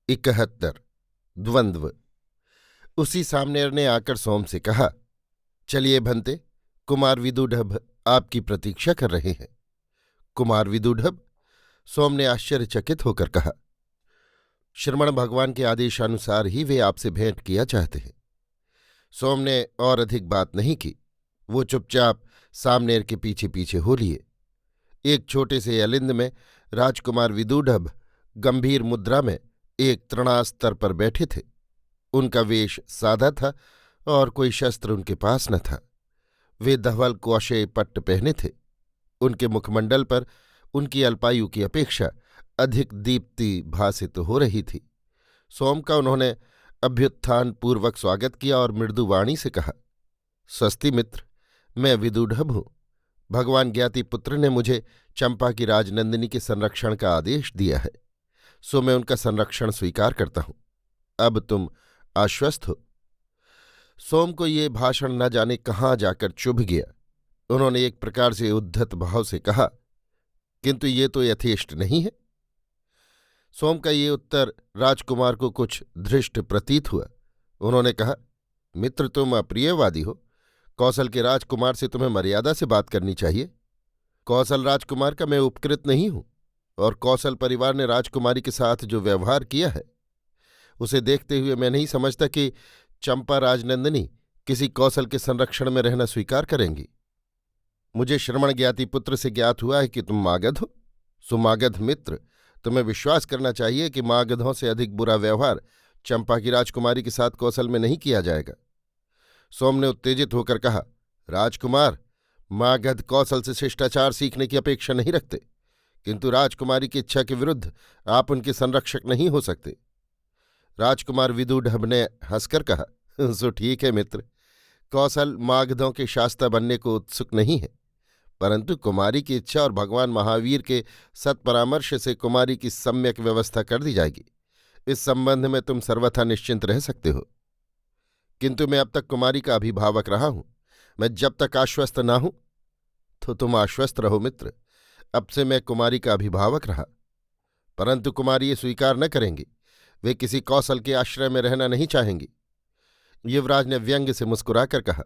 71। द्वंद्व। उसी सामनेर ने आकर सोम से कहा, चलिए भंते, कुमार विदुढ़भ आपकी प्रतीक्षा कर रहे हैं। कुमार विदुढ़भ? सोम ने आश्चर्यचकित होकर कहा। श्रमण भगवान के आदेशानुसार ही वे आपसे भेंट किया चाहते हैं। सोम ने और अधिक बात नहीं की। वो चुपचाप सामनेर के पीछे पीछे हो लिए। एक छोटे से अलिंद में राजकुमार विदुढ़भ गंभीर मुद्रा में एक तृणास्तर पर बैठे थे। उनका वेश सादा था और कोई शस्त्र उनके पास न था। वे धवल कौशेय पट्ट पहने थे। उनके मुखमंडल पर उनकी अल्पायु की अपेक्षा अधिक दीप्ति भासित हो रही थी। सोम का उन्होंने अभ्युत्थान पूर्वक स्वागत किया और मृदु वाणी से कहा, स्वस्ति मित्र, मैं विदुढ़भ हूँ। भगवान ज्ञातिपुत्र ने मुझे चंपा की राजनंदिनी के संरक्षण का आदेश दिया है, सो मैं उनका संरक्षण स्वीकार करता हूँ। अब तुम आश्वस्त हो। सोम को ये भाषण न जाने कहाँ जाकर चुभ गया। उन्होंने एक प्रकार से उद्धत भाव से कहा, किंतु ये तो यथेष्ट नहीं है। सोम का ये उत्तर राजकुमार को कुछ धृष्ट प्रतीत हुआ। उन्होंने कहा, मित्र, तुम अप्रियवादी हो। कौशल के राजकुमार से तुम्हें मर्यादा से बात करनी चाहिए। कौशल राजकुमार का मैं उपकृत नहीं हूं, और कौशल परिवार ने राजकुमारी के साथ जो व्यवहार किया है उसे देखते हुए मैं नहीं समझता कि चंपा राजनंदिनी किसी कौशल के संरक्षण में रहना स्वीकार करेंगी। मुझे श्रमण ज्ञाति पुत्र से ज्ञात हुआ है कि तुम मागध हो। सुमागध मित्र, तुम्हें विश्वास करना चाहिए कि मागधों से अधिक बुरा व्यवहार चंपा की राजकुमारी के साथ कौशल में नहीं किया जाएगा। सोम ने उत्तेजित होकर कहा, राजकुमार, मागध कौशल से शिष्टाचार सीखने की अपेक्षा नहीं रखते, किंतु राजकुमारी की इच्छा के विरुद्ध आप उनके संरक्षक नहीं हो सकते। राजकुमार विदुढ़भ ने हंसकर कहा, सो ठीक है मित्र, कौशल मागधों के शास्ता बनने को उत्सुक नहीं है, परंतु कुमारी की इच्छा और भगवान महावीर के सत्परामर्श से कुमारी की सम्यक व्यवस्था कर दी जाएगी। इस संबंध में तुम सर्वथा निश्चिंत रह सकते हो। किंतु मैं अब तक कुमारी का अभिभावक रहा हूं। मैं जब तक आश्वस्त ना हूं तो तुम आश्वस्त रहो मित्र। अब से मैं कुमारी का अभिभावक रहा, परंतु कुमारी ये स्वीकार न करेंगी। वे किसी कौशल के आश्रय में रहना नहीं चाहेंगी। युवराज ने व्यंग से मुस्कुराकर कहा,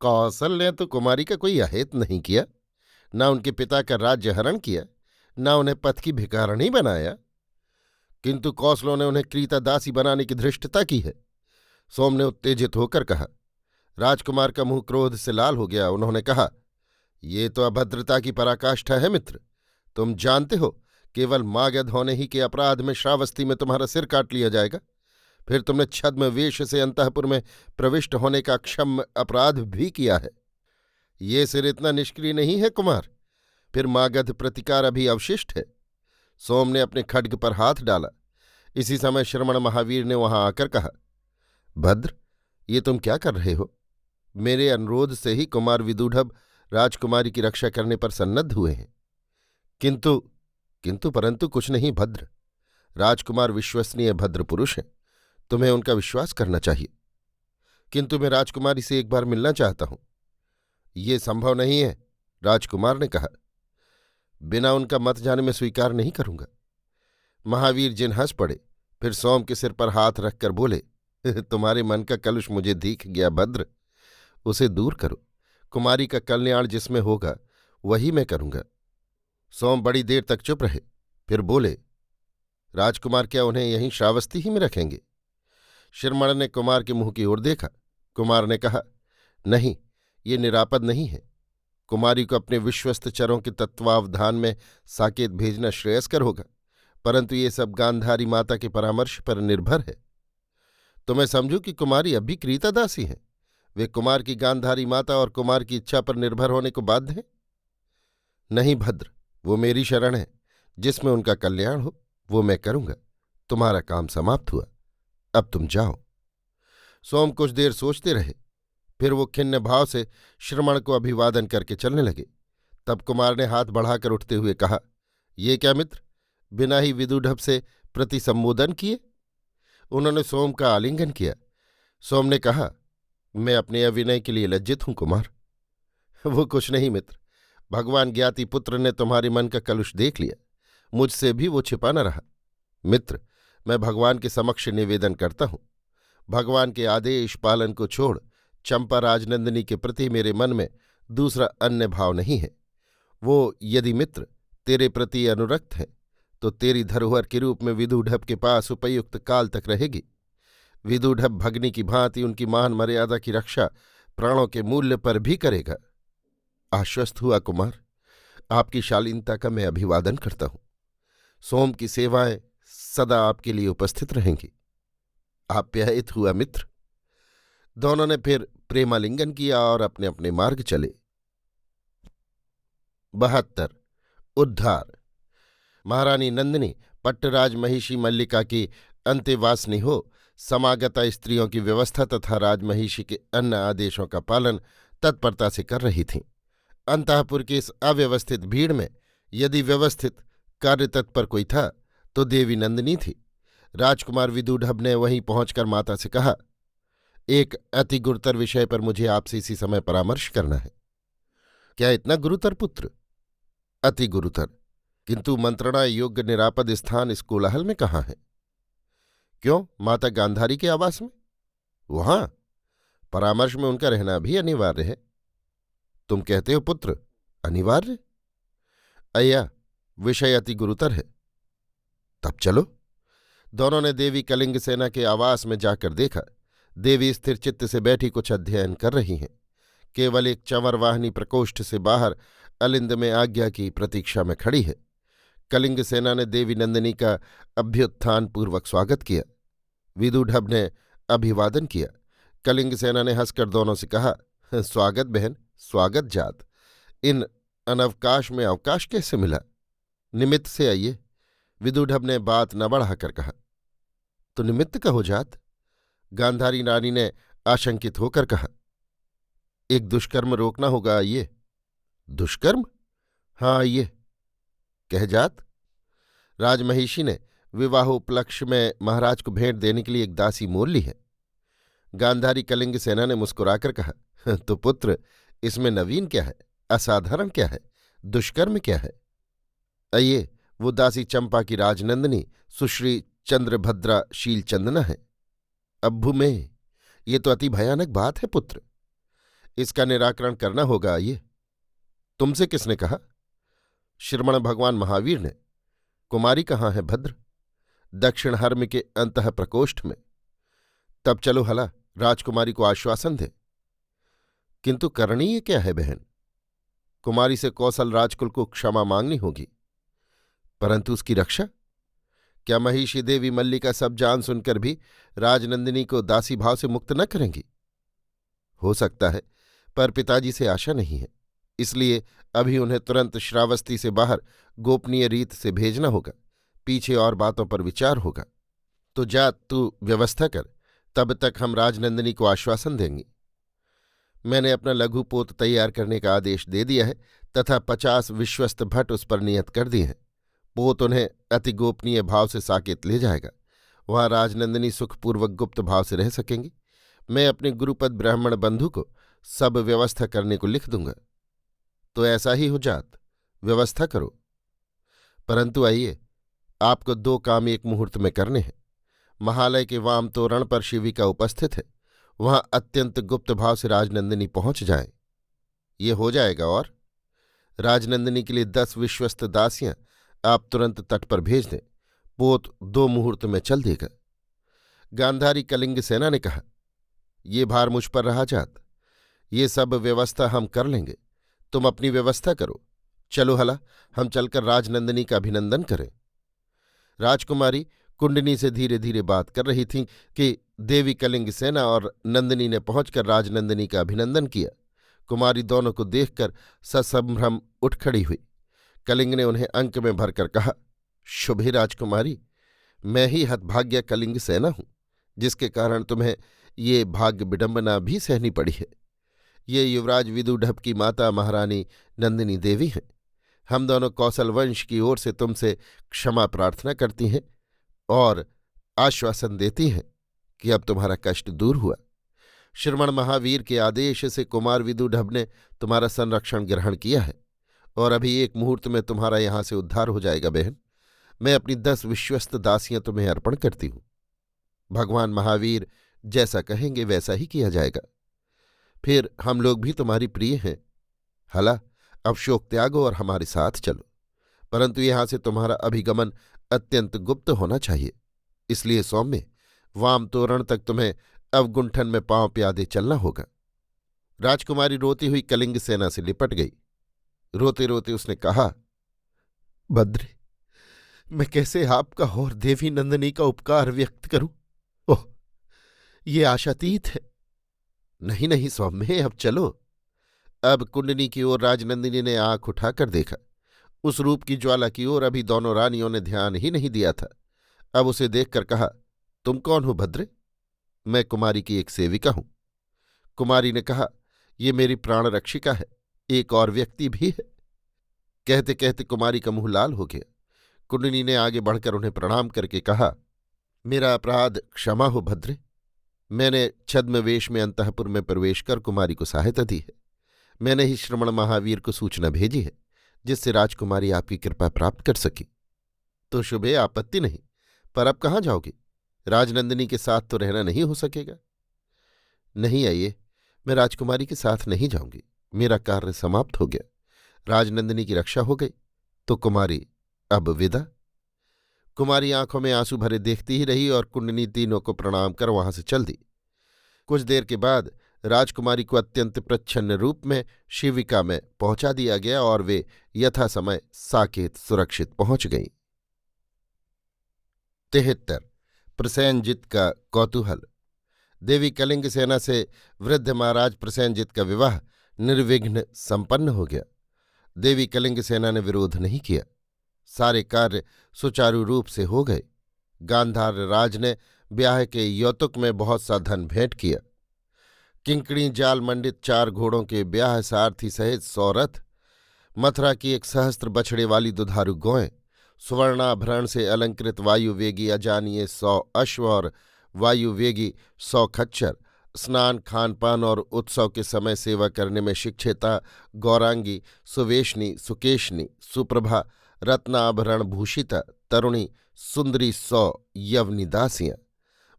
कौशल ने तो कुमारी का कोई अहित नहीं किया, न उनके पिता का राज्य हरण किया, न उन्हें पथ की भिखारिणी बनाया, किंतु कौशलों ने उन्हें क्रीतादासी बनाने की धृष्टता की है। सोम ने उत्तेजित होकर कहा। राजकुमार का मुंह क्रोध से लाल हो गया। उन्होंने कहा, ये तो अभद्रता की पराकाष्ठा है मित्र। तुम जानते हो, केवल मागध होने ही के अपराध में श्रावस्ती में तुम्हारा सिर काट लिया जाएगा। फिर तुमने छद्म वेश से अंतःपुर में प्रविष्ट होने का क्षम्य अपराध भी किया है। ये सिर इतना निष्क्रिय नहीं है कुमार। फिर मागध प्रतिकार अभी अवशिष्ट है। सोम ने अपने खड्ग पर हाथ डाला। इसी समय श्रमण महावीर ने वहां आकर कहा, भद्र, ये तुम क्या कर रहे हो? मेरे अनुरोध से ही कुमार विदुढ़भ राजकुमारी की रक्षा करने पर सन्नद्ध हुए हैं। किंतु परंतु कुछ नहीं भद्र। राजकुमार विश्वसनीय भद्र पुरुष हैं, तुम्हें उनका विश्वास करना चाहिए। किंतु मैं राजकुमारी से एक बार मिलना चाहता हूं। ये संभव नहीं है, राजकुमार ने कहा। बिना उनका मत जाने मैं स्वीकार नहीं करूंगा। महावीर जिन हंस पड़े, फिर सोम के सिर पर हाथ रखकर बोले, तुम्हारे मन का कलुष मुझे दिख गया भद्र, उसे दूर करो। कुमारी का कल्याण जिसमें होगा वही मैं करूंगा। सोम बड़ी देर तक चुप रहे, फिर बोले, राजकुमार क्या उन्हें यहीं श्रावस्ती ही में रखेंगे? श्रमण ने कुमार के मुंह की ओर देखा। कुमार ने कहा, नहीं, ये निरापद नहीं है। कुमारी को अपने विश्वस्त चरों के तत्वावधान में साकेत भेजना श्रेयस्कर होगा, परंतु ये सब गांधारी माता के परामर्श पर निर्भर है। तो मैं समझूं कि कुमारी अब भी क्रीतादासी हैं। वे कुमार की गांधारी माता और कुमार की इच्छा पर निर्भर होने को बाध्य हैं? नहीं भद्र, वो मेरी शरण है। जिसमें उनका कल्याण हो वो मैं करूंगा। तुम्हारा काम समाप्त हुआ, अब तुम जाओ। सोम कुछ देर सोचते रहे, फिर वो खिन्न भाव से श्रमण को अभिवादन करके चलने लगे। तब कुमार ने हाथ बढ़ाकर उठते हुए कहा, ये क्या मित्र, बिना ही विदुढ़भ से प्रति संबोधन किए? उन्होंने सोम का आलिंगन किया। सोम ने कहा, मैं अपने अविनय के लिए लज्जित हूं कुमार। वो कुछ नहीं मित्र, भगवान ज्ञाति पुत्र ने तुम्हारे मन का कलुष देख लिया। मुझसे भी वो छिपा न रहा। मित्र, मैं भगवान के समक्ष निवेदन करता हूं, भगवान के आदेश पालन को छोड़ चंपा राजनंदिनी के प्रति मेरे मन में दूसरा अन्य भाव नहीं है। वो यदि मित्र तेरे प्रति अनुरक्त है तो तेरी धरोहर के रूप में विदूढ़ के पास उपयुक्त काल तक रहेगी। विदूढ़ भगनी की भांति उनकी मान मर्यादा की रक्षा प्राणों के मूल्य पर भी करेगा। आश्वस्त हुआ कुमार, आपकी शालीनता का मैं अभिवादन करता हूं। सोम की सेवाएं सदा आपके लिए उपस्थित रहेंगी। आप्यायित हुआ मित्र। दोनों ने फिर प्रेमालिंगन किया और अपने अपने मार्ग चले। 72 उद्धार। महारानी नंदिनी पट्टराज महिषी मल्लिका की अंत्यवासिनी हो समागता स्त्रियों की व्यवस्था तथा राजमहिषी के अन्य आदेशों का पालन तत्परता से कर रही थीं। अंतःपुर की इस अव्यवस्थित भीड़ में यदि व्यवस्थित कार्यतत्पर कोई था तो देवी नंदिनी थी। राजकुमार विदूढ़ ने वहीं पहुंचकर माता से कहा, एक अति गुरुतर विषय पर मुझे आपसे इसी समय परामर्श करना है। क्या इतना गुरुतर पुत्र? अति गुरुतर, किंतु मंत्रणा योग्य निरापद स्थान इस कोलाहल में कहाँ है? क्यों, माता गांधारी के आवास में? वहां परामर्श में उनका रहना भी अनिवार्य है। तुम कहते हो पुत्र अनिवार्य? अय्या, विषय अति गुरुतर है। तब चलो। दोनों ने देवी कलिंग सेना के आवास में जाकर देखा। देवी स्थिर चित्त से बैठी कुछ अध्ययन कर रही हैं। केवल एक चंवरवाहिनी प्रकोष्ठ से बाहर अलिंद में आज्ञा की प्रतीक्षा में खड़ी है। कलिंग सेना ने देवी नंदिनी का अभ्युत्थान पूर्वक स्वागत किया। विदूढ़ ने अभिवादन किया। कलिंग सेना ने हंसकर दोनों से कहा, स्वागत बहन, स्वागत जात। इन अनवकाश में अवकाश कैसे मिला? निमित्त से आइए। विदूढ़ ने बात न बढ़ाकर कहा। तो निमित्त कहो जात। गांधारी रानी ने आशंकित होकर कहा, एक दुष्कर्म रोकना होगा, आइए। दुष्कर्म? हाँ आइए। कह जात। राजमहिषी ने विवाहोपलक्ष्य में महाराज को भेंट देने के लिए एक दासी मोल ली है। गांधारी कलिंग सेना ने मुस्कुराकर कहा, तो पुत्र इसमें नवीन क्या है, असाधारण क्या है, दुष्कर्म क्या है? आइए, वो दासी चंपा की राजनंदिनी सुश्री चंद्रभद्रा शीलचंदना है। अब्भु में ये तो अति भयानक बात है पुत्र, इसका निराकरण करना होगा। आइए। तुमसे किसने कहा? श्रमण भगवान महावीर ने। कुमारी कहाँ है भद्र? दक्षिण हर्म के अंतः प्रकोष्ठ में। तब चलो हला, राजकुमारी को आश्वासन दे। किंतु करणीय क्या है बहन? कुमारी से कौशल राजकुल को क्षमा मांगनी होगी, परंतु उसकी रक्षा? क्या महिषी देवी मल्लिका सब जान सुनकर भी राजनंदिनी को दासी भाव से मुक्त न करेंगी? हो सकता है, पर पिताजी से आशा नहीं है, इसलिए अभी उन्हें तुरंत श्रावस्ती से बाहर गोपनीय रीत से भेजना होगा। पीछे और बातों पर विचार होगा। तो जा तू व्यवस्था कर, तब तक हम राजनंदिनी को आश्वासन देंगे। मैंने अपना लघु पोत तैयार करने का आदेश दे दिया है तथा 50 विश्वस्त भट्ट उस पर नियत कर दिए हैं। पोत उन्हें अति गोपनीय भाव से साकेत ले जाएगा। वहां राजनंदिनी सुखपूर्वक गुप्त भाव से रह सकेंगी। मैं अपने गुरुपद ब्राह्मण बंधु को सब व्यवस्था करने को लिख दूंगा। तो ऐसा ही हो जात, व्यवस्था करो। परंतु आइए, आपको 2 काम एक मुहूर्त में करने हैं। महालय के वाम तोरण पर शिविका उपस्थित है, वहां अत्यंत गुप्त भाव से राजनंदिनी पहुंच जाए। ये हो जाएगा। और राजनंदिनी के लिए 10 विश्वस्त दासियां आप तुरंत तट पर भेज दें। पोत 2 मुहूर्त में चल देगा। गांधारी कलिंग सेना ने कहा, ये भार मुझ पर रहा जात, ये सब व्यवस्था हम कर लेंगे, तुम अपनी व्यवस्था करो। चलो हला, हम चलकर राजनंदिनी का अभिनंदन करें। राजकुमारी कुंडनी से धीरे धीरे बात कर रही थीं कि देवी कलिंग सेना और नंदिनी ने पहुंचकर राजनंदिनी का अभिनंदन किया। कुमारी दोनों को देखकर ससंभ्रम उठ खड़ी हुई। कलिंग ने उन्हें अंक में भरकर कहा, शुभे राजकुमारी, मैं ही हतभाग्या कलिंग सेना हूं, जिसके कारण तुम्हें ये भाग्य विडंबना भी सहनी पड़ी है। ये युवराज विदूढ़ की माता महारानी नंदिनी देवी हैं। हम दोनों कौशल वंश की ओर से तुमसे क्षमा प्रार्थना करती हैं और आश्वासन देती हैं कि अब तुम्हारा कष्ट दूर हुआ। श्रमण महावीर के आदेश से कुमार विदूढ़ ने तुम्हारा संरक्षण ग्रहण किया है और अभी एक मुहूर्त में तुम्हारा यहां से उद्धार हो जाएगा बहन। मैं अपनी 10 विश्वस्त दासियां तुम्हें अर्पण करती हूं। भगवान महावीर जैसा कहेंगे वैसा ही किया जाएगा। फिर हम लोग भी तुम्हारी प्रिय हैं। हला, अब शोक त्यागो और हमारे साथ चलो, परंतु यहां से तुम्हारा अभिगमन अत्यंत गुप्त होना चाहिए। इसलिए सौम्य, वाम तोरण तक तुम्हें अवगुंठन में पांव प्यादे चलना होगा। राजकुमारी रोती हुई कलिंग सेना से लिपट गई। रोते रोते उसने कहा, भद्रे, मैं कैसे आपका और देवी नंदिनी का उपकार व्यक्त करूं? ओह, ये आशातीत है। नहीं नहीं सौम्य, अब चलो। अब कुंडनी की ओर राजनंदिनी ने आंख उठाकर देखा। उस रूप की ज्वाला की ओर अभी दोनों रानियों ने ध्यान ही नहीं दिया था। अब उसे देखकर कहा, तुम कौन हो भद्रे? मैं कुमारी की एक सेविका हूं। कुमारी ने कहा, ये मेरी प्राण रक्षिका है, एक और व्यक्ति भी है। कहते कहते कुमारी का मुंह लाल हो गया। कुंडनी ने आगे बढ़कर उन्हें प्रणाम करके कहा, मेरा अपराध क्षमा हो भद्रे। मैंने छद्म वेश में अंतःपुर में प्रवेश कर कुमारी को सहायता दी है। मैंने ही श्रमण महावीर को सूचना भेजी है, जिससे राजकुमारी आपकी कृपा प्राप्त कर सकी। तो शुभे, आपत्ति नहीं, पर अब कहाँ जाओगे? राजनंदिनी के साथ तो रहना नहीं हो सकेगा। नहीं आइए, मैं राजकुमारी के साथ नहीं जाऊंगी। मेरा कार्य समाप्त हो गया। राजनंदिनी की रक्षा हो गई, तो कुमारी अब विदा। कुमारी आंखों में आंसू भरे देखती ही रही और कुंडनी तीनों को प्रणाम कर वहां से चल दी। कुछ देर के बाद राजकुमारी को अत्यंत प्रच्छन्न रूप में शिविका में पहुंचा दिया गया और वे यथासमय साकेत सुरक्षित पहुंच गईं। 73 प्रसेनजित का कौतूहल। देवी कलिंग सेना से वृद्ध महाराज प्रसेनजित का विवाह निर्विघ्न संपन्न हो गया। देवी कलिंग सेना ने विरोध नहीं किया। सारे कार्य सुचारू रूप से हो गए। गांधार राज ने ब्याह के यौतुक में बहुत सा धन भेंट किया। किंकणी जाल मंडित 4 घोड़ों के ब्याह सारथी सहित 100 रथ, मथुरा की 1 सहस्त्र बछड़े वाली दुधारू गौएं, सुवर्णाभरण से अलंकृत वायुवेगी अजानिये 100 अश्व और वायुवेगी 100 खच्चर, स्नान खानपान और उत्सव के समय सेवा करने में शिक्षिता गौरांगी, सुवेशनी, सुकेशनी, सुप्रभा, रत्नाभरण भूषिता तरुणी, सुंदरी 100 यवनी दासियां,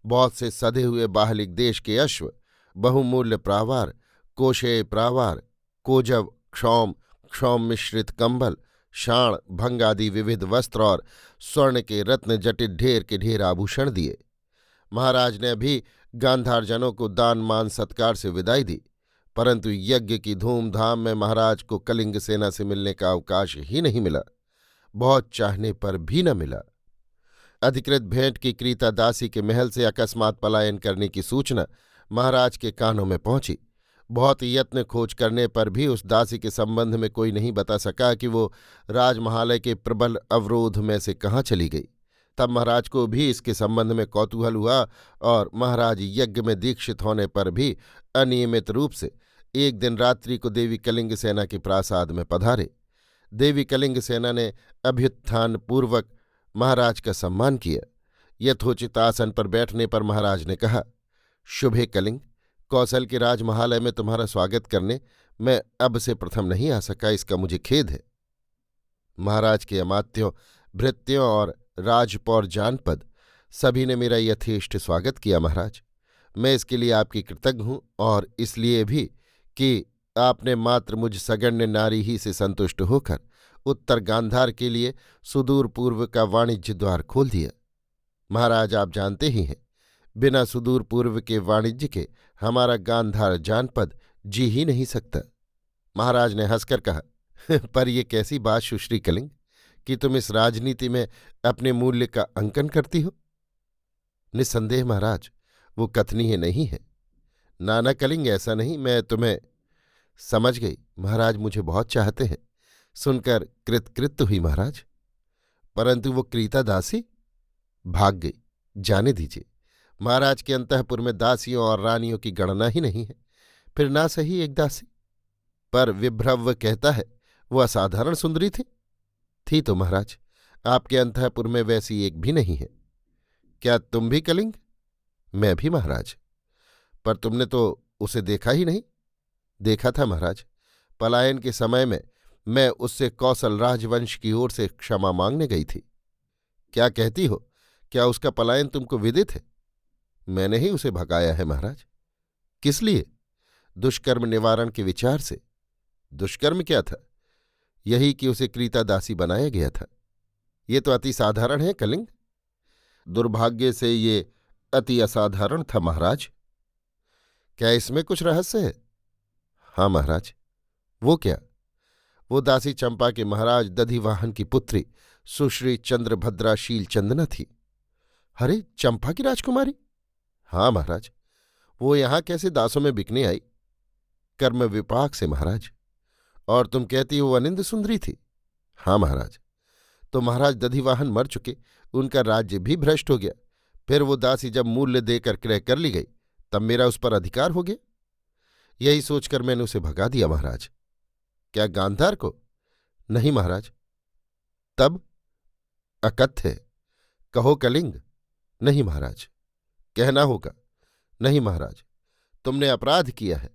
बहुत से सधे हुए बाहलिक देश के अश्व, बहुमूल्य प्रावार, कोशेय प्रावार, कोजव, क्षौम, क्षौम मिश्रित कंबल, शाण, भंग आदि विविध वस्त्र और स्वर्ण के रत्न जटित ढेर के ढेर आभूषण दिए। महाराज ने भी गांधारजनों को दान मान सत्कार से विदाई दी, परंतु यज्ञ की धूमधाम में महाराज को कलिंग सेना से मिलने का अवकाश ही नहीं मिला। बहुत चाहने पर भी न मिला। अधिकृत भेंट की क्रीता दासी के महल से अकस्मात पलायन करने की सूचना महाराज के कानों में पहुंची। बहुत यत्न खोज करने पर भी उस दासी के संबंध में कोई नहीं बता सका कि वो राजमहालय के प्रबल अवरोध में से कहाँ चली गई। तब महाराज को भी इसके संबंध में कौतूहल हुआ और महाराज यज्ञ में दीक्षित होने पर भी अनियमित रूप से एक दिन रात्रि को देवी कलिंग सेना के प्रासाद में पधारे। देवी कलिंग सेना ने अभ्युत्थान पूर्वक महाराज का सम्मान किया। यथोचित आसन पर बैठने पर महाराज ने कहा, शुभे कलिंग, कौशल के राजमहालय में तुम्हारा स्वागत करने मैं अब से प्रथम नहीं आ सका, इसका मुझे खेद है। महाराज के अमात्यों, भृत्यों और राजपौर जानपद सभी ने मेरा यथेष्ट स्वागत किया। महाराज, मैं इसके लिए आपकी कृतज्ञ हूं और इसलिए भी कि आपने मात्र मुझ सगण्य नारी ही से संतुष्ट होकर उत्तर गांधार के लिए सुदूर पूर्व का वाणिज्य द्वार खोल दिया। महाराज, आप जानते ही हैं, बिना सुदूर पूर्व के वाणिज्य के हमारा गांधार जानपद जी ही नहीं सकता। महाराज ने हंसकर कहा, पर यह कैसी बात सुश्री कलिंग कि तुम इस राजनीति में अपने मूल्य का अंकन करती हो? निस्संदेह महाराज, वो कथनीय नहीं है। नाना कलिंग, ऐसा नहीं, मैं तुम्हें समझ गई। महाराज मुझे बहुत चाहते हैं। सुनकर कृतकृत्य हुई महाराज। परंतु वो क्रीता दासी भाग गई। जाने दीजिए, महाराज के अंतःपुर में दासियों और रानियों की गणना ही नहीं है। फिर ना सही एक दासी, पर विभ्रव कहता है वो असाधारण सुंदरी थी तो महाराज, आपके अंतःपुर में वैसी एक भी नहीं है। क्या तुम भी कलिंग? मैं भी महाराज। पर तुमने तो उसे देखा ही नहीं। देखा था महाराज, पलायन के समय में मैं उससे कौशल राजवंश की ओर से क्षमा मांगने गई थी। क्या कहती हो? क्या उसका पलायन तुमको विदित है? मैंने ही उसे भगाया है महाराज। किस लिए? दुष्कर्म निवारण के विचार से। दुष्कर्म क्या था? यही कि उसे क्रीतादासी बनाया गया था। ये तो अति साधारण है कलिंग। दुर्भाग्य से ये अति असाधारण था महाराज। क्या इसमें कुछ रहस्य है? हाँ महाराज। वो क्या? वो दासी चंपा के महाराज दधिवाहन की पुत्री सुश्री चंद्रभद्राशील चंदना थी। अरे, चंपा की राजकुमारी? हाँ महाराज। वो यहां कैसे दासों में बिकने आई? कर्म विपाक से महाराज। और तुम कहती हो वो अनिंद सुंदरी थी? हाँ महाराज। तो महाराज दधिवाहन मर चुके, उनका राज्य भी भ्रष्ट हो गया। फिर वो दासी जब मूल्य देकर क्रय कर ली गई, तब मेरा उस पर अधिकार हो गया। यही सोचकर मैंने उसे भगा दिया महाराज। क्या गांधार को? नहीं महाराज। तब? अकथ्य। कहो कलिंग। नहीं महाराज। कहना होगा। नहीं महाराज। तुमने अपराध किया है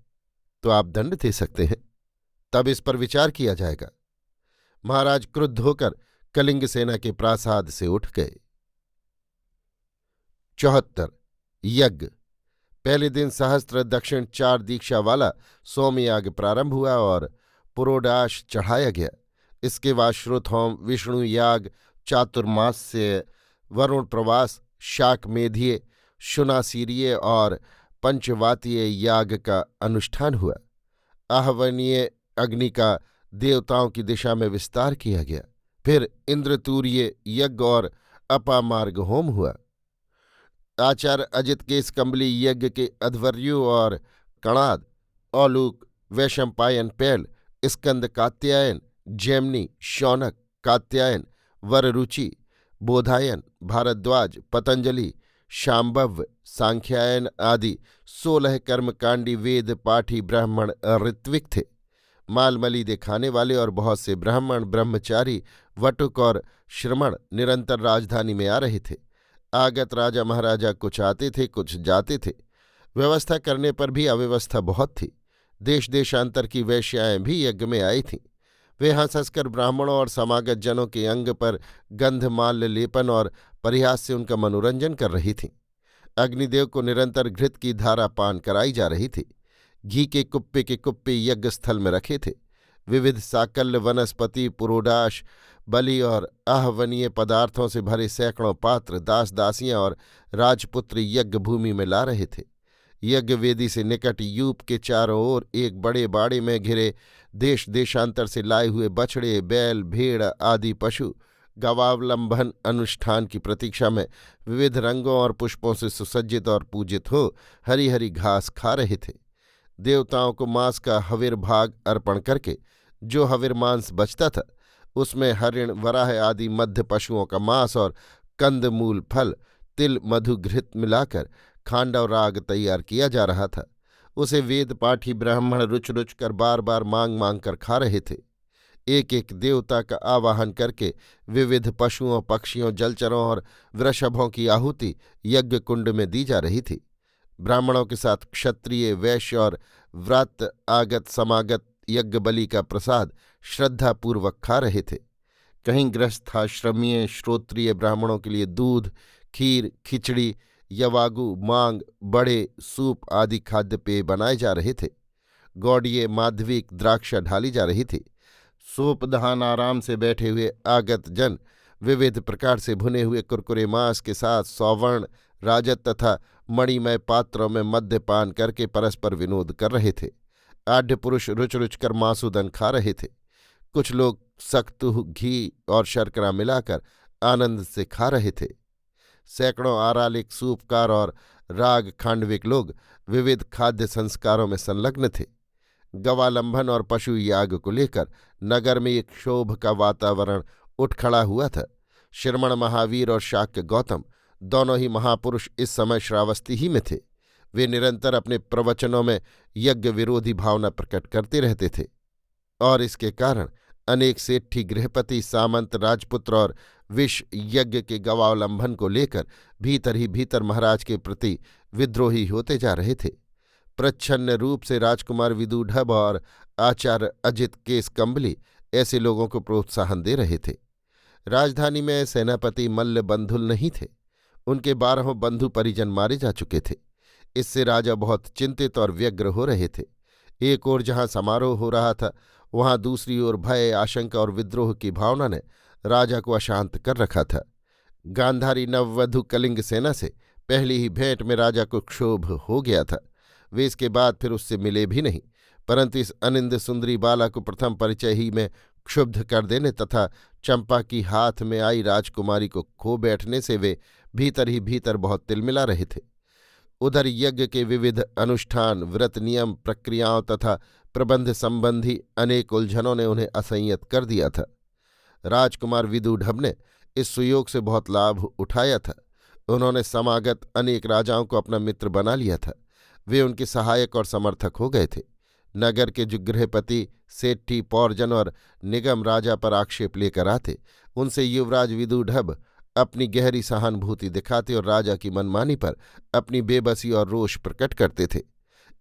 तो आप दंड दे सकते हैं, तब इस पर विचार किया जाएगा। महाराज क्रुद्ध होकर कलिंग सेना के प्रासाद से उठ गए। 74। यज्ञ। पहले दिन सहस्त्र दक्षिण 4 दीक्षा वाला सोमयाग प्रारंभ हुआ और पुरोडाश चढ़ाया गया। इसके बाद श्रुतहोम, विष्णु याग, चातुर्मास्य, वरुण प्रवास, शाकमेधीय, शुनासीरीय और पंचवातीय याग का अनुष्ठान हुआ। आहवनीय अग्नि का देवताओं की दिशा में विस्तार किया गया। फिर इंद्रतूर्य यज्ञ और अपामार्ग होम हुआ। आचार्य अजित केस कंबली यज्ञ के अध्वर्यु और कणाद, औलूक, वैशंपायन पैल, स्कंद कात्यायन, जैमिनी, शौनक, कात्यायन, वररुचि, बोधायन, भारद्वाज, पतंजलि, शांभव, सांख्यायन आदि 16 कर्मकांडी वेद पाठी ब्राह्मण ऋत्विक थे। मालमलीदे खाने वाले और बहुत से ब्राह्मण, ब्रह्मचारी, वटुक और श्रमण निरंतर राजधानी में आ रहे थे। आगत राजा महाराजा कुछ आते थे, कुछ जाते थे। व्यवस्था करने पर भी अव्यवस्था बहुत थी। देश देशांतर की वेश्याएं भी यज्ञ में आई थीं। वे हंस हंसकर ब्राह्मणों और समागत जनों के अंग पर गंधमाल्य लेपन और परिहास से उनका मनोरंजन कर रही थीं। अग्निदेव को निरंतर घृत की धारा पान कराई जा रही थी। घी के कुप्पे यज्ञ स्थल में रखे थे। विविध साकल्य, वनस्पति, पुरोडाश, बलि और आहवनीय पदार्थों से भरे सैकड़ों पात्र दास दासियां और राजपुत्र यज्ञ भूमि में ला रहे थे। यज्ञ वेदी से निकट यूप के चारों ओर एक बड़े बाड़े में घिरे देश देशांतर से लाए हुए बछड़े, बैल, भेड़ आदि पशु गवावलंबन अनुष्ठान की प्रतीक्षा में विविध रंगों और पुष्पों से सुसज्जित और पूजित हो हरी हरी घास खा रहे थे। देवताओं को मांस का हविर्भाग अर्पण करके जो हविर्मांस बचता था, उसमें हरिण, वराह आदि मध्य पशुओं का मांस और कंद मूल, फल, तिल, मधु, घृत मिलाकर खांडव राग तैयार किया जा रहा था। उसे वेद पाठी ब्राह्मण रुच रुच कर बार बार मांग मांग कर खा रहे थे। एक एक देवता का आवाहन करके विविध पशुओं, पक्षियों, जलचरों और वृषभों की आहुति यज्ञ कुंड में दी जा रही थी। ब्राह्मणों के साथ क्षत्रिय, वैश्य और व्रत आगत समागत यज्ञ बलि का प्रसाद श्रद्धापूर्वक खा रहे थे। कहीं गृहस्थाश्रमीय श्रोत्रिय ब्राह्मणों के लिए दूध, खीर, खिचड़ी, यवागु, मांग, बड़े, सूप आदि खाद्य पेय बनाए जा रहे थे। गौड़िये, माधविक, द्राक्षा ढाली जा रही थी। सोपधान आराम से बैठे हुए आगत जन विविध प्रकार से भुने हुए कुरकुरे मांस के साथ सौवर्ण, राजत तथा मणिमय पात्रों में मद्यपान करके परस्पर विनोद कर रहे थे। आढ़ पुरुष रुच रुच कर मासूदन खा रहे थे। कुछ लोग सख्तु, घी और शर्करा मिलाकर आनंद से खा रहे थे। सैकड़ों आरालिक, सूपकार और राग खांडविक लोग विविध खाद्य संस्कारों में संलग्न थे। गवालंबन और पशु याग को लेकर नगर में एक क्षोभ का वातावरण उठ खड़ा हुआ था। श्रमण महावीर और शाक्य गौतम दोनों ही महापुरुष इस समय श्रावस्ती ही में थे। वे निरंतर अपने प्रवचनों में यज्ञ विरोधी भावना प्रकट करते रहते थे और इसके कारण अनेक सेठी, गृहपति, सामंत, राजपुत्र और विष यज्ञ के गवावलंबन को लेकर भीतर ही भीतर महाराज के प्रति विद्रोही होते जा रहे थे। प्रच्छन्न रूप से राजकुमार विदूढ़ और आचार्य अजित केस कंबली ऐसे लोगों को प्रोत्साहन दे रहे थे। राजधानी में सेनापति मल्ल बंधुल नहीं थे। उनके 12 बंधु परिजन मारे जा चुके थे। इससे राजा बहुत चिंतित और व्यग्र हो रहे थे। एक ओर जहां समारोह हो रहा था, वहां दूसरी ओर भय, आशंका और विद्रोह की भावना ने राजा को अशांत कर रखा था। गांधारी नववधु कलिंग सेना से पहली ही भेंट में राजा को क्षोभ हो गया था। वे इसके बाद फिर उससे मिले भी नहीं, परंतु इस अनिंद सुंदरी बाला को प्रथम परिचय ही में क्षुब्ध कर देने तथा चंपा की हाथ में आई राजकुमारी को खो बैठने से वे भीतर ही भीतर बहुत तिलमिला रहे थे। उधर यज्ञ के विविध अनुष्ठान, व्रत, नियम, प्रक्रियाओं तथा प्रबंध संबंधी अनेक उलझनों ने उन्हें असंयत कर दिया था। राजकुमार विदूढ़ ने इस सुयोग से बहुत लाभ उठाया था। उन्होंने समागत अनेक राजाओं को अपना मित्र बना लिया था। वे उनके सहायक और समर्थक हो गए थे। नगर के जो गृहपति, सेठी, पौरजन और निगम राजा पर आक्षेप लेकर आते, उनसे युवराज विदूढ़ अपनी गहरी सहानुभूति दिखाते और राजा की मनमानी पर अपनी बेबसी और रोष प्रकट करते थे।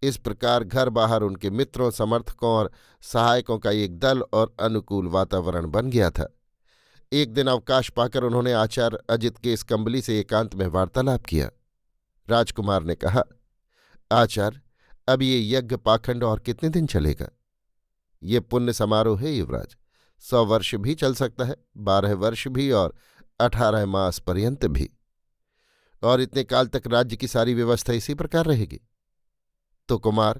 इस प्रकार घर बाहर उनके मित्रों, समर्थकों और सहायकों का एक दल और अनुकूल वातावरण बन गया था। एक दिन अवकाश पाकर उन्होंने आचार्य अजित के इस कंबली से एकांत में वार्तालाप किया। राजकुमार ने कहा, आचार्य, अब ये यज्ञ पाखंड और कितने दिन चलेगा? ये पुण्य समारोह है युवराज। 100 वर्ष भी चल सकता है, 12 वर्ष भी और 18 मास पर्यंत भी। और इतने काल तक राज्य की सारी व्यवस्था इसी प्रकार रहेगी? तो कुमार,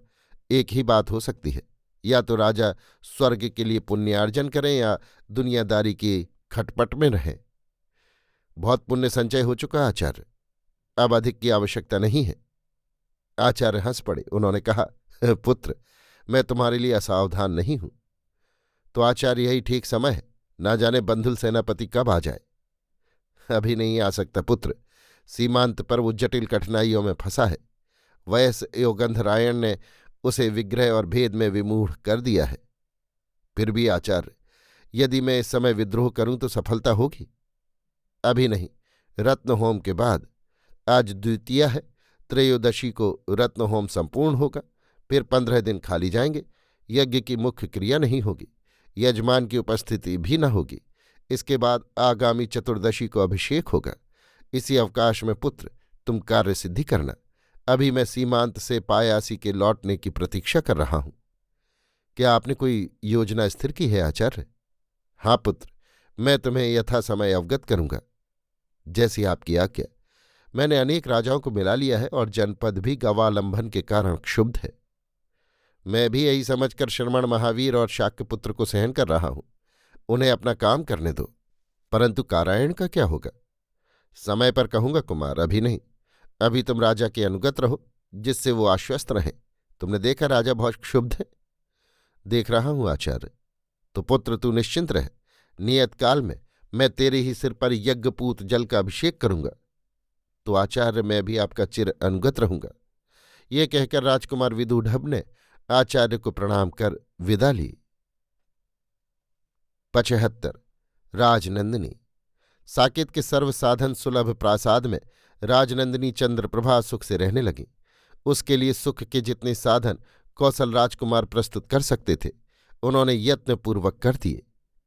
एक ही बात हो सकती है, या तो राजा स्वर्ग के लिए पुण्यार्जन करें या दुनियादारी की खटपट में रहें। बहुत पुण्य संचय हो चुका आचार्य, अब अधिक की आवश्यकता नहीं है। आचार्य हंस पड़े। उन्होंने कहा, पुत्र, मैं तुम्हारे लिए असावधान नहीं हूं। तो आचार्य, यही ठीक समय है। ना जाने बंधुल सेनापति कब आ जाए। अभी नहीं आ सकता पुत्र। सीमांत पर वो जटिल कठिनाइयों में फंसा है। वयस योगंधरायण ने उसे विग्रह और भेद में विमूढ़ कर दिया है। फिर भी आचार्य, यदि मैं इस समय विद्रोह करूं तो सफलता होगी? अभी नहीं, रत्नहोम के बाद। आज द्वितीया है, त्रयोदशी को रत्नहोम संपूर्ण होगा। फिर 15 दिन खाली जाएंगे। यज्ञ की मुख्य क्रिया नहीं होगी, यजमान की उपस्थिति भी न होगी। इसके बाद आगामी चतुर्दशी को अभिषेक होगा। इसी अवकाश में पुत्र तुम कार्य सिद्धि करना। अभी मैं सीमांत से पायासी के लौटने की प्रतीक्षा कर रहा हूं। क्या आपने कोई योजना स्थिर की है आचार्य? हाँ पुत्र, मैं तुम्हें यथासमय अवगत करूंगा। जैसी आपकी आज्ञा। मैंने अनेक राजाओं को मिला लिया है और जनपद भी गवालंबन के कारण क्षुब्ध है। मैं भी यही समझकर श्रमण महावीर और शाक्यपुत्र को सहन कर रहा हूं। उन्हें अपना काम करने दो। परंतु कारायण का क्या होगा? समय पर कहूंगा कुमार, अभी नहीं। अभी तुम राजा के अनुगत रहो, जिससे वो आश्वस्त रहें। तुमने देखा राजा बहुत क्षुब्ध है। देख रहा हूं आचार्य। तो पुत्र तू निश्चिंत रह। नियत काल में मैं तेरे ही सिर पर यज्ञपूत जल का अभिषेक करूंगा। तो आचार्य, मैं भी आपका चिर अनुगत रहूंगा। ये कहकर राजकुमार विदूढ़ ने आचार्य को प्रणाम कर विदा ली। 75 राजनंदिनी। साकेत के सर्वसाधन सुलभ प्रासाद में राजनंदिनी चंद्रप्रभा सुख से रहने लगी। उसके लिए सुख के जितने साधन कौशल राजकुमार प्रस्तुत कर सकते थे, उन्होंने यत्नपूर्वक कर दिए।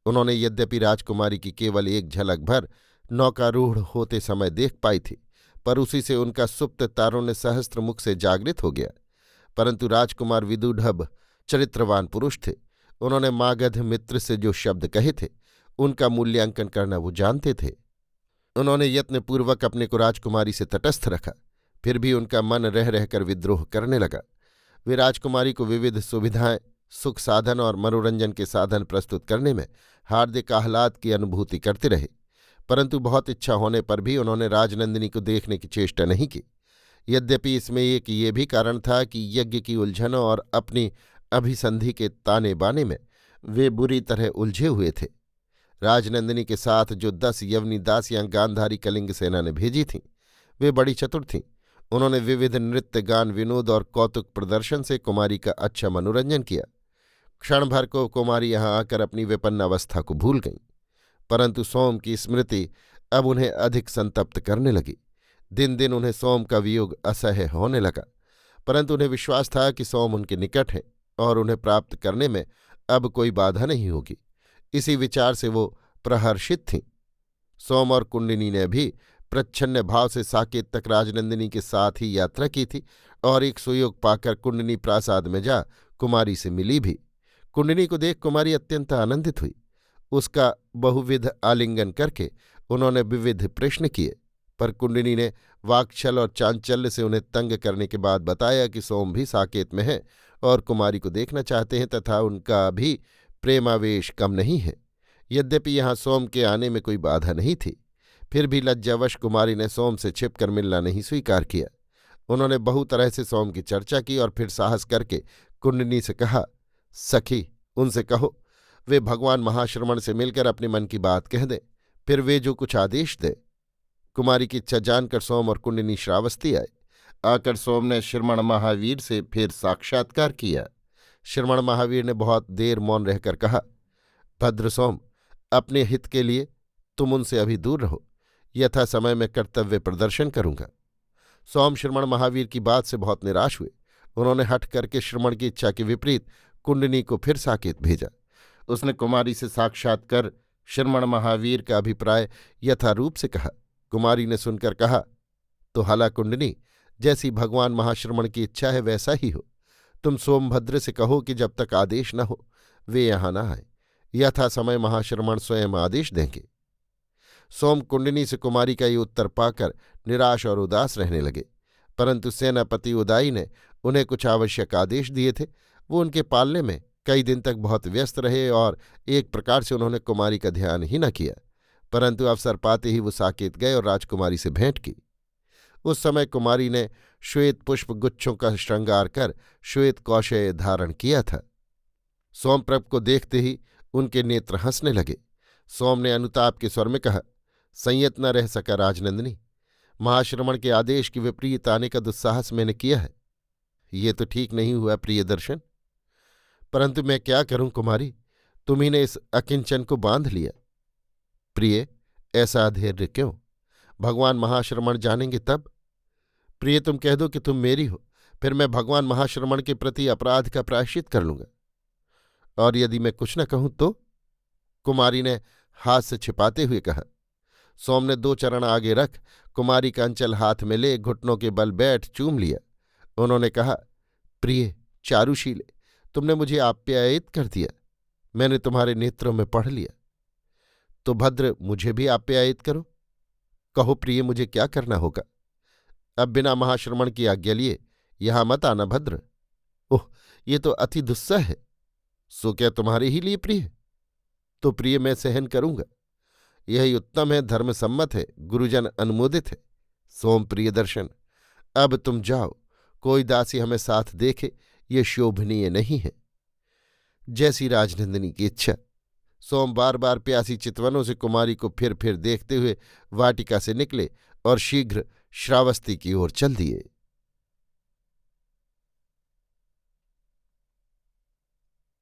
उन्होंने यद्यपि राजकुमारी की केवल एक झलक भर नौकारूढ़ होते समय देख पाई थी, पर उसी से उनका सुप्त तारुण्य सहस्त्र मुख से जागृत हो गया। परंतु राजकुमार विदूढ़ चरित्रवान पुरुष थे। उन्होंने मागध मित्र से जो शब्द कहे थे, उनका मूल्यांकन करना वो जानते थे। उन्होंने यत्नपूर्वक अपने को राजकुमारी से तटस्थ रखा, फिर भी उनका मन रह रहकर विद्रोह करने लगा। वे राजकुमारी को विविध सुविधाएं, सुख साधन और मनोरंजन के साधन प्रस्तुत करने में हार्दिक आह्लाद की अनुभूति करते रहे, परंतु बहुत इच्छा होने पर भी उन्होंने राजनंदिनी को देखने की चेष्टा नहीं की। यद्यपि इसमें एक ये भी कारण था कि यज्ञ की उलझनों और अपनी अभिसंधि के ताने बाने में वे बुरी तरह उलझे हुए थे। राजनंदिनी के साथ जो 10 यवनी दासियां गांधारी कलिंग सेना ने भेजी थीं, वे बड़ी चतुर थीं। उन्होंने विविध नृत्य, गान, विनोद और कौतुक प्रदर्शन से कुमारी का अच्छा मनोरंजन किया। क्षण भर को कुमारी यहां आकर अपनी विपन्न अवस्था को भूल गईं, परंतु सोम की स्मृति अब उन्हें अधिक संतप्त करने लगी। दिन दिन उन्हें सोम का वियोग असह्य होने लगा, परंतु उन्हें विश्वास था कि सोम उनके निकट है और उन्हें प्राप्त करने में अब कोई बाधा नहीं होगी। इसी विचार से वो प्रहर्षित थीं। सोम और कुंडिनी ने भी प्रच्छन्न भाव से साकेत तक राजनंदिनी के साथ ही यात्रा की थी और एक सुयोग पाकर कुंडिनी प्रासाद में जा कुमारी से मिली भी। कुंडिनी को देख कुमारी अत्यंत आनंदित हुई। उसका बहुविध आलिंगन करके उन्होंने विविध प्रश्न किए, पर कुंडिनी ने वाक्छल और चांचल्य से उन्हें तंग करने के बाद बताया कि सोम भी साकेत में है और कुमारी को देखना चाहते हैं तथा उनका भी प्रेमावेश कम नहीं है। यद्यपि यहाँ सोम के आने में कोई बाधा नहीं थी, फिर भी लज्जावश कुमारी ने सोम से छिपकर मिलना नहीं स्वीकार किया। उन्होंने बहु तरह से सोम की चर्चा की और फिर साहस करके कुंडिनी से कहा, सखी, उनसे कहो वे भगवान महाश्रमण से मिलकर अपने मन की बात कह दें, फिर वे जो कुछ आदेश दें। कुमारी की इच्छा जानकर सोम और कुंडिनी श्रावस्ती आए। आकर सोम ने श्रमण महावीर से फिर साक्षात्कार किया। श्रमण महावीर ने बहुत देर मौन रहकर कहा, भद्र सोम, अपने हित के लिए तुम उनसे अभी दूर रहो। यथा समय में कर्तव्य प्रदर्शन करूंगा। सोम श्रमण महावीर की बात से बहुत निराश हुए। उन्होंने हठ करके श्रमण की इच्छा के विपरीत कुंडिनी को फिर साकेत भेजा। उसने कुमारी से साक्षात कर श्रमण महावीर का अभिप्राय यथारूप से कहा। कुमारी ने सुनकर कहा, तो हाला कुंडिनी, जैसी भगवान महाश्रमण की इच्छा है वैसा ही हो। तुम सोमभद्र से कहो कि जब तक आदेश न हो वे यहाँ न आए। यथा समय महाश्रमण स्वयं आदेश देंगे। सोम कुंडिनी से कुमारी का ये उत्तर पाकर निराश और उदास रहने लगे, परंतु सेनापति उदाई ने उन्हें कुछ आवश्यक आदेश दिए थे। वो उनके पालने में कई दिन तक बहुत व्यस्त रहे और एक प्रकार से उन्होंने कुमारी का ध्यान ही न किया, परंतु अवसर पाते ही वो साकेत गए और राजकुमारी से भेंट की। उस समय कुमारी ने श्वेत पुष्प गुच्छों का श्रृंगार कर श्वेत कौशय धारण किया था। सोमप्रभ को देखते ही उनके नेत्र हंसने लगे। सोम ने अनुताप के स्वर में कहा, संयत न रह सका राजनंदिनी, महाश्रमण के आदेश के विपरीत आने का दुस्साहस मैंने किया है। ये तो ठीक नहीं हुआ प्रियदर्शन, परंतु मैं क्या करूं कुमारी, तुम्ही ने इस अकिंचन को बांध लिया। प्रिय, ऐसा अधैर्य क्यों? भगवान महाश्रमण जानेंगे तब। प्रिय, तुम कह दो कि तुम मेरी हो, फिर मैं भगवान महाश्रमण के प्रति अपराध का प्रायश्चित कर लूंगा। और यदि मैं कुछ न कहूं तो? कुमारी ने हाथ से छिपाते हुए कहा। सोम ने 2 चरण आगे रख कुमारी का अंचल हाथ में ले घुटनों के बल बैठ चूम लिया। उन्होंने कहा, प्रिय चारुशीले, तुमने मुझे आप्यायित कर दिया। मैंने तुम्हारे नेत्रों में पढ़ लिया। तो भद्र, मुझे भी आप्यायित करो। कहो प्रिय, मुझे क्या करना होगा? अब बिना महाश्रमण की आज्ञा लिए यहां मत आना भद्र। ओह, ये तो अति दुस्सह है। सो क्या तुम्हारे ही लिए प्रिय? तो प्रिय, मैं सहन करूंगा। यही उत्तम है, धर्मसम्मत है, गुरुजन अनुमोदित है। सोम प्रियदर्शन, अब तुम जाओ। कोई दासी हमें साथ देखे ये शोभनीय नहीं है। जैसी राजनंदिनी की इच्छा। सोम बार बार प्यासी चितवनों से कुमारी को फिर देखते हुए वाटिका से निकले और शीघ्र श्रावस्ती की ओर चल दिए।